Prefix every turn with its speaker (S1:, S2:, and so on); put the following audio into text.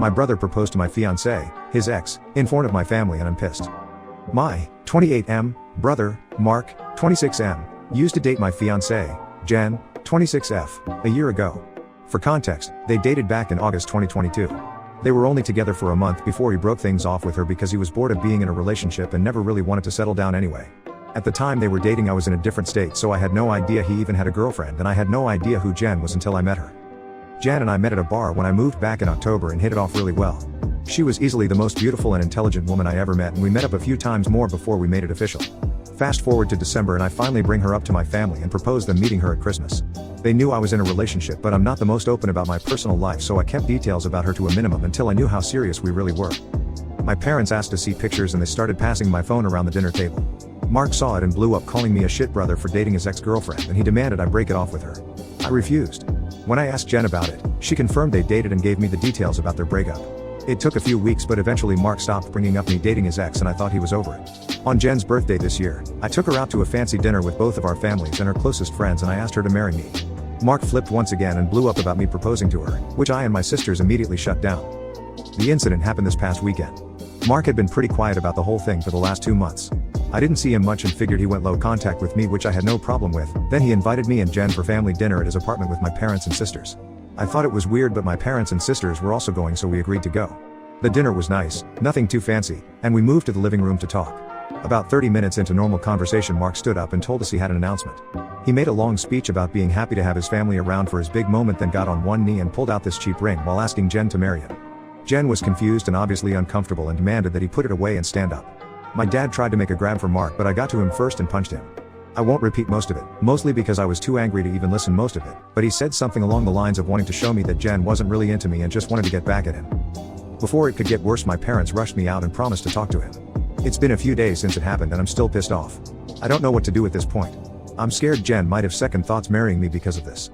S1: My brother proposed to my fiancée, his ex, in front of my family, and I'm pissed. My 28M brother, Mark, 26M, used to date my fiancée, Jen, 26F, a year ago. For context, they dated back in August 2022. They were only together for a month before he broke things off with her because he was bored of being in a relationship and never really wanted to settle down anyway. At the time they were dating, I was in a different state, so I had no idea he even had a girlfriend, and I had no idea who Jen was until I met her. Jen and I met at a bar when I moved back in October and hit it off really well. She was easily the most beautiful and intelligent woman I ever met, and we met up a few times more before we made it official. Fast forward to December and I finally bring her up to my family and propose them meeting her at Christmas. They knew I was in a relationship, but I'm not the most open about my personal life, so I kept details about her to a minimum until I knew how serious we really were. My parents asked to see pictures and they started passing my phone around the dinner table. Mark saw it and blew up, calling me a shit brother for dating his ex-girlfriend, and he demanded I break it off with her. I refused. When I asked Jen about it, she confirmed they dated and gave me the details about their breakup. It took a few weeks, but eventually Mark stopped bringing up me dating his ex and I thought he was over it. On Jen's birthday this year, I took her out to a fancy dinner with both of our families and her closest friends, and I asked her to marry me. Mark flipped once again and blew up about me proposing to her, which I and my sisters immediately shut down. The incident happened this past weekend. Mark had been pretty quiet about the whole thing for the last 2 months. I didn't see him much and figured he went low contact with me, which I had no problem with. Then he invited me and Jen for family dinner at his apartment with my parents and sisters. I thought it was weird, but my parents and sisters were also going, so we agreed to go. The dinner was nice, nothing too fancy, and we moved to the living room to talk. About 30 minutes into normal conversation, Mark stood up and told us he had an announcement. He made a long speech about being happy to have his family around for his big moment, then got on one knee and pulled out this cheap ring while asking Jen to marry him. Jen was confused and obviously uncomfortable and demanded that he put it away and stand up. My dad tried to make a grab for Mark, but I got to him first and punched him. I won't repeat most of it, mostly because I was too angry to even listen most of it, but he said something along the lines of wanting to show me that Jen wasn't really into me and just wanted to get back at him. Before it could get worse, my parents rushed me out and promised to talk to him. It's been a few days since it happened and I'm still pissed off. I don't know what to do at this point. I'm scared Jen might have second thoughts marrying me because of this.